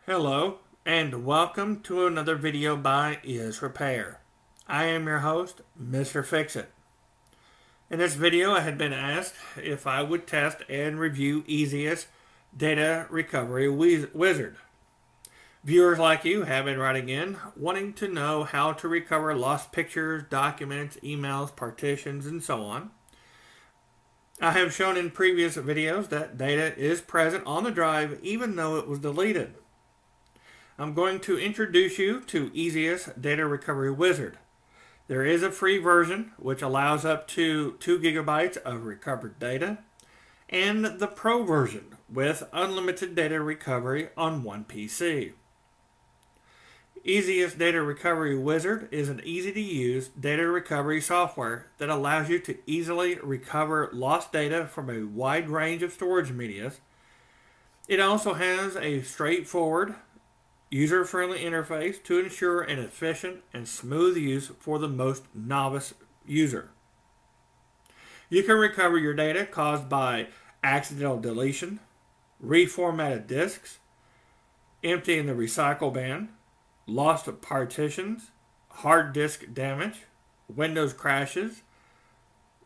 Hello and welcome to another video by EaseUS Repair. I am your host, Mr. Fix-It. In this video I had been asked if I would test and review EaseUS Data Recovery Wizard. Viewers like you have been writing in wanting to know how to recover lost pictures, documents, emails, partitions, and so on. I have shown in previous videos that data is present on the drive even though it was deleted. I'm going to introduce you to EaseUS Data Recovery Wizard. There is a free version which allows up to 2 gigabytes of recovered data, and the Pro version with unlimited data recovery on one PC. EaseUS Data Recovery Wizard is an easy-to-use data recovery software that allows you to easily recover lost data from a wide range of storage medias. It also has a straightforward, user-friendly interface to ensure an efficient and smooth use for the most novice user. You can recover your data caused by accidental deletion, reformatted disks, emptying the recycle bin, lost partitions, hard disk damage, Windows crashes,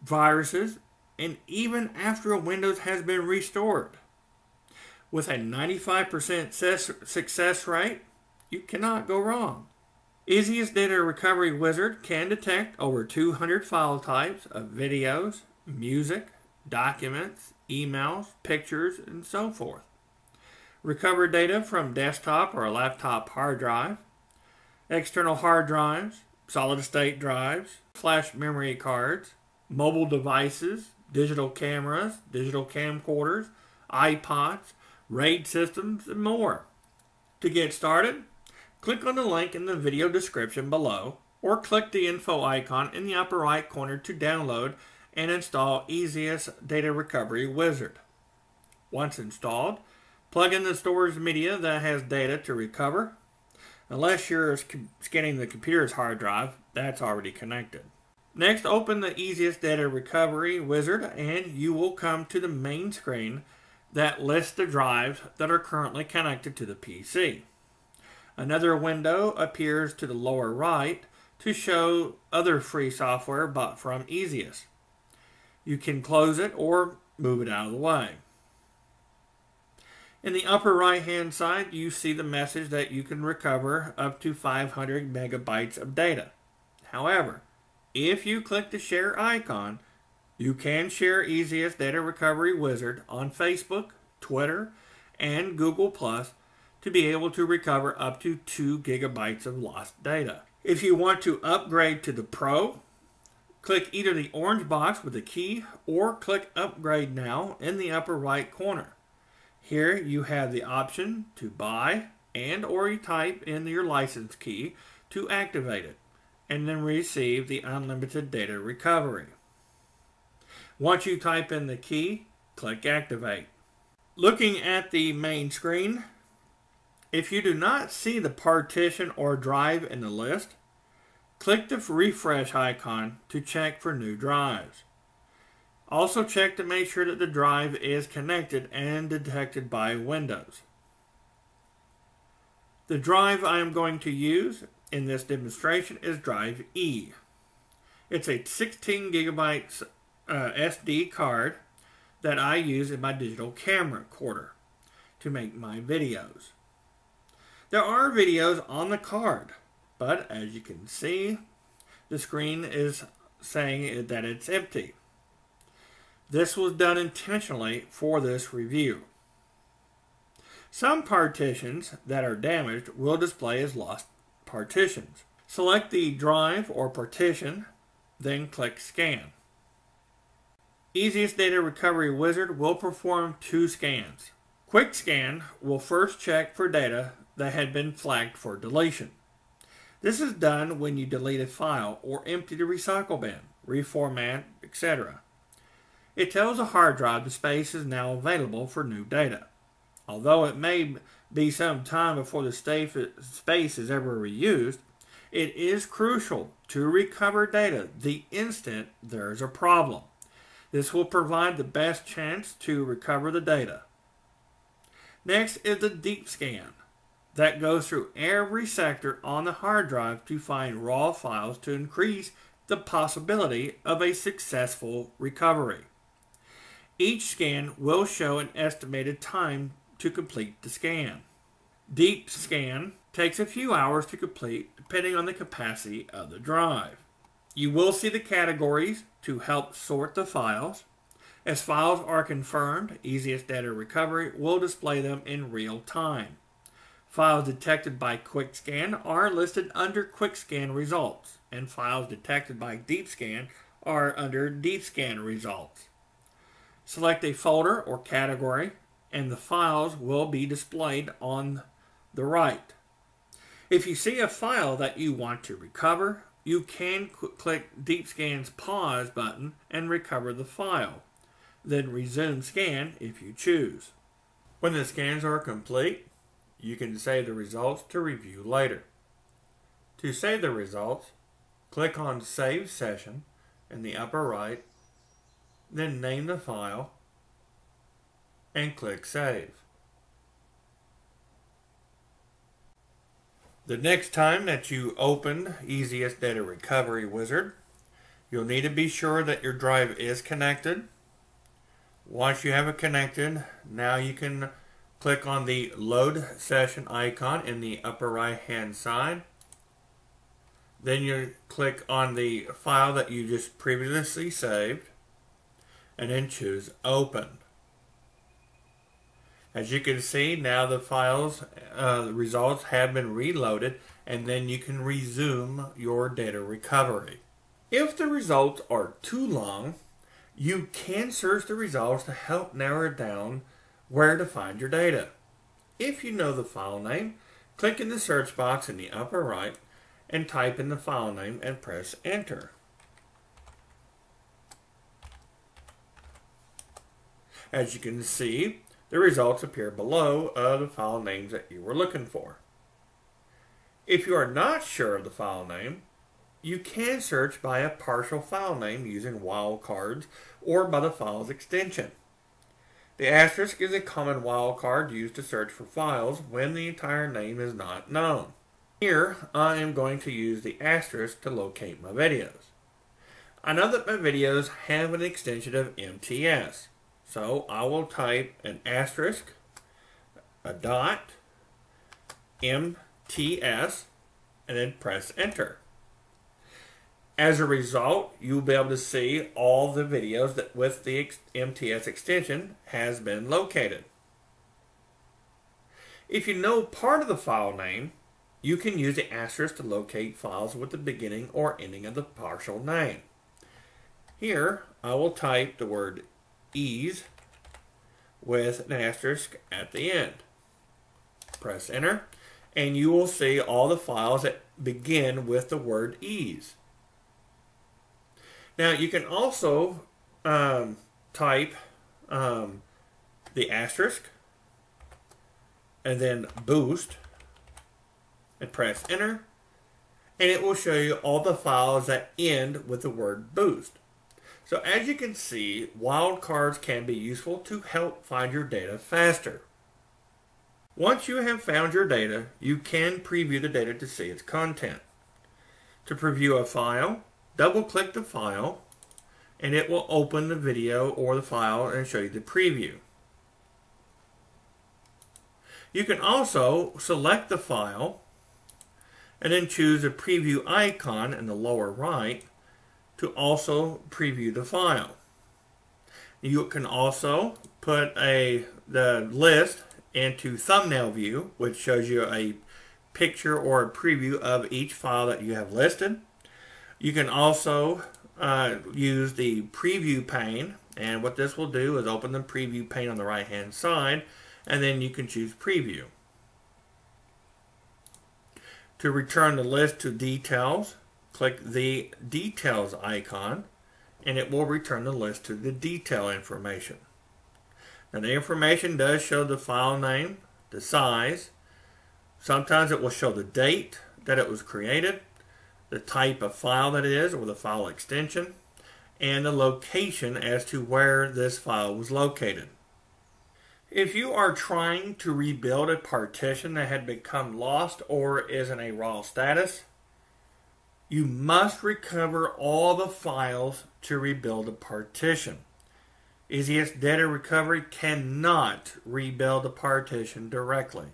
viruses, and even after a Windows has been restored. With a 95% success rate, you cannot go wrong. EaseUS Data Recovery Wizard can detect over 200 file types of videos, music, documents, emails, pictures, and so forth. Recover data from desktop or a laptop hard drive, external hard drives, solid-state drives, flash memory cards, mobile devices, digital cameras, digital camcorders, iPods, RAID systems, and more. To get started, click on the link in the video description below, or click the info icon in the upper right corner to download and install EaseUS Data Recovery Wizard. Once installed, plug in the storage media that has data to recover. Unless you're scanning the computer's hard drive, that's already connected. Next, open the EaseUS Data Recovery Wizard and you will come to the main screen that lists the drives that are currently connected to the PC. Another window appears to the lower right to show other free software bought from EaseUS. You can close it or move it out of the way. In the upper right hand side, you see the message that you can recover up to 500 megabytes of data. However, if you click the share icon, you can share EaseUS Data Recovery Wizard on Facebook, Twitter, and Google Plus to be able to recover up to 2 gigabytes of lost data. If you want to upgrade to the Pro, click either the orange box with the key or click Upgrade Now in the upper right corner. Here you have the option to buy or you type in your license key to activate it and then receive the unlimited data recovery. Once you type in the key, click Activate. Looking at the main screen, if you do not see the partition or drive in the list, click the refresh icon to check for new drives. Also check to make sure that the drive is connected and detected by Windows. The drive I am going to use in this demonstration is drive E. It's a 16 gigabytes SD card that I use in my digital camcorder to make my videos. There are videos on the card, but as you can see, the screen is saying that it's empty. This was done intentionally for this review. Some partitions that are damaged will display as lost partitions. Select the drive or partition, then click Scan. EaseUS Data Recovery Wizard will perform 2 scans. Quick Scan will first check for data that had been flagged for deletion. This is done when you delete a file or empty the recycle bin, reformat, etc. It tells a hard drive the space is now available for new data. Although it may be some time before the space is ever reused, it is crucial to recover data the instant there is a problem. This will provide the best chance to recover the data. Next is the deep scan. that goes through every sector on the hard drive to find raw files to increase the possibility of a successful recovery. Each scan will show an estimated time to complete the scan. Deep scan takes a few hours to complete depending on the capacity of the drive. You will see the categories to help sort the files. As files are confirmed, EaseUS Data Recovery will display them in real time. Files detected by Quick Scan are listed under Quick Scan results, and files detected by Deep Scan are under Deep Scan results. Select a folder or category, and the files will be displayed on the right. If you see a file that you want to recover, you can click Deep Scan's pause button and recover the file. Then resume scan if you choose. When the scans are complete, you can save the results to review later. To save the results, click on Save Session in the upper right, then name the file, and click Save. The next time that you open EaseUS Data Recovery Wizard, you'll need to be sure that your drive is connected. Once you have it connected, now you can click on the Load Session icon in the upper right hand side. Then you click on the file that you just previously saved and then choose Open. As you can see, now the files, the results have been reloaded, and then you can resume your data recovery. If the results are too long, you can search the results to help narrow down where to find your data. If you know the file name, click in the search box in the upper right and type in the file name and press Enter. As you can see, the results appear below the file names that you were looking for. If you are not sure of the file name, you can search by a partial file name using wildcards or by the file's extension. The asterisk is a common wildcard used to search for files when the entire name is not known. Here, I am going to use the asterisk to locate my videos. I know that my videos have an extension of MTS, so I will type an asterisk, a dot, MTS, and then press Enter. As a result, you'll be able to see all the videos that with the MTS extension has been located. If you know part of the file name, you can use the asterisk to locate files with the beginning or ending of the partial name. Here, I will type the word ease with an asterisk at the end. Press Enter, and you will see all the files that begin with the word ease. Now, you can also type the asterisk and then boost and press Enter, and it will show you all the files that end with the word boost. So as you can see, wildcards can be useful to help find your data faster. Once you have found your data, you can preview the data to see its content. To preview a file, double-click the file, and it will open the video or the file and show you the preview. You can also select the file and then choose the preview icon in the lower right to also preview the file. You can also put the list into thumbnail view, which shows you a picture or a preview of each file that you have listed. You can also use the preview pane, and what this will do is open the preview pane on the right hand side, and then you can choose preview. To return the list to details, click the details icon, and it will return the list to the detail information. Now, the information does show the file name, the size. Sometimes it will show the date that it was created, the type of file that it is, or the file extension, and the location as to where this file was located. If you are trying to rebuild a partition that had become lost or is in a raw status, you must recover all the files to rebuild a partition. EaseUS Data Recovery cannot rebuild a partition directly.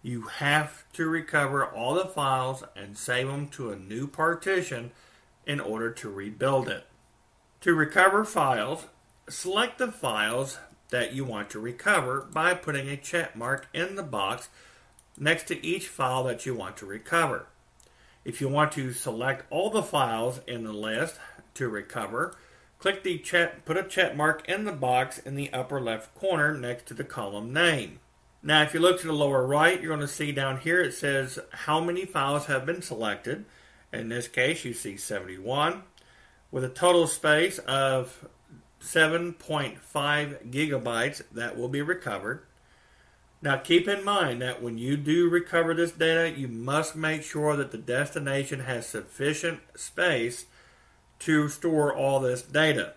You have to recover all the files and save them to a new partition in order to rebuild it. To recover files, select the files that you want to recover by putting a check mark in the box next to each file that you want to recover. If you want to select all the files in the list to recover, put a check mark in the box in the upper left corner next to the column name. Now, if you look to the lower right, you're going to see down here it says how many files have been selected. In this case, you see 71 with a total space of 7.5 gigabytes that will be recovered. Now, keep in mind that when you do recover this data, you must make sure that the destination has sufficient space to store all this data.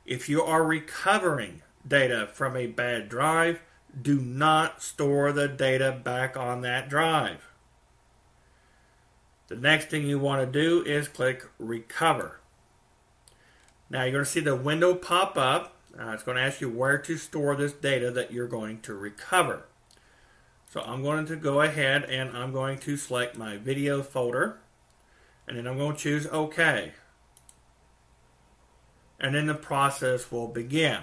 If you are recovering data from a bad drive, do not store the data back on that drive. The next thing you want to do is click Recover. Now you're going to see the window pop up. It's going to ask you where to store this data that you're going to recover. So I'm going to go ahead and I'm going to select my video folder, and then I'm going to choose OK. And then the process will begin.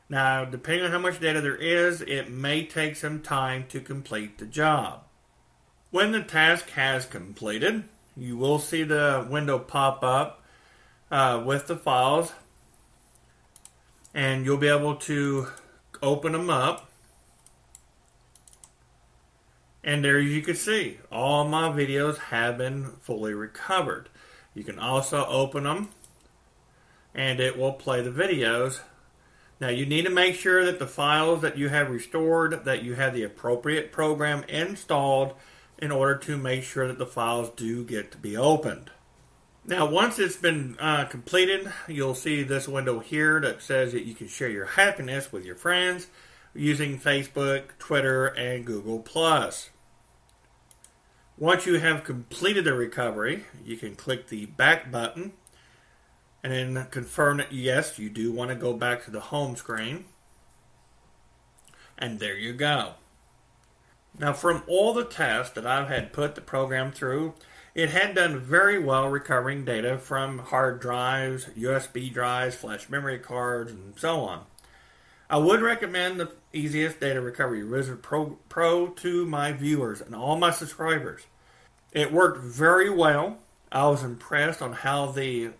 Now, depending on how much data there is, it may take some time to complete the job. When the task has completed, you will see the window pop up with the files, and you'll be able to open them up. And there you can see, all my videos have been fully recovered. You can also open them, and it will play the videos. Now you need to make sure that the files that you have restored, that you have the appropriate program installed in order to make sure that the files do get to be opened. Now once it's been completed, you'll see this window here that says that you can share your happiness with your friends using Facebook, Twitter, and Google+. Once you have completed the recovery, you can click the back button and then confirm that yes, you do want to go back to the home screen. And there you go. Now from all the tests that I've had put the program through, it had done very well recovering data from hard drives, USB drives, flash memory cards, and so on. I would recommend the EaseUS Data Recovery Wizard Pro to my viewers and all my subscribers. It worked very well. I was impressed on how the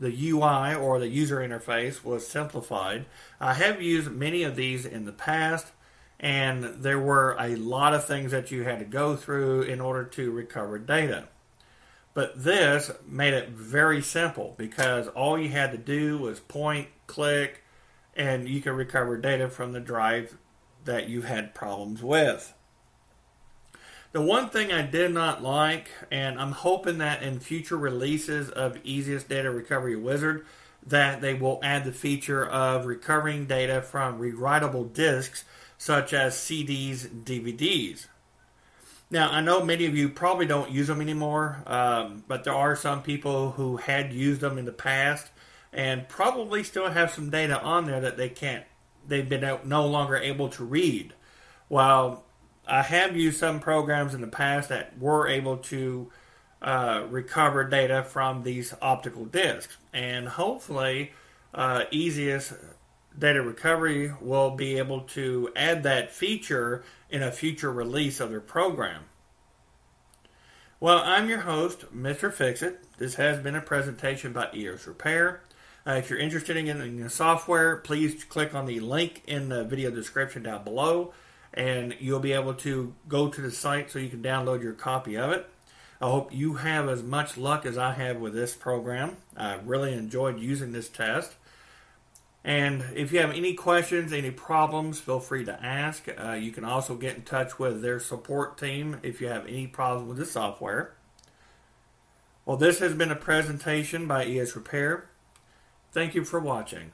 UI or the user interface was simplified. I have used many of these in the past, and there were a lot of things that you had to go through in order to recover data. But this made it very simple because all you had to do was point, click, and you can recover data from the drive that you had problems with. The one thing I did not like, and I'm hoping that in future releases of EaseUS Data Recovery Wizard, that they will add the feature of recovering data from rewritable disks such as CDs and DVDs. Now, I know many of you probably don't use them anymore, but there are some people who had used them in the past and probably still have some data on there that they've been no longer able to read. While I have used some programs in the past that were able to recover data from these optical discs. And hopefully, EaseUS Data Recovery will be able to add that feature in a future release of their program. Well, I'm your host, Mr. Fixit. This has been a presentation by EaseUS Repair. If you're interested in the software, please click on the link in the video description down below, and you'll be able to go to the site so you can download your copy of it. I hope you have as much luck as I have with this program. I really enjoyed using this test. And if you have any questions, any problems, feel free to ask. You can also get in touch with their support team if you have any problems with the software. Well, this has been a presentation by EaseUS Repair. Thank you for watching.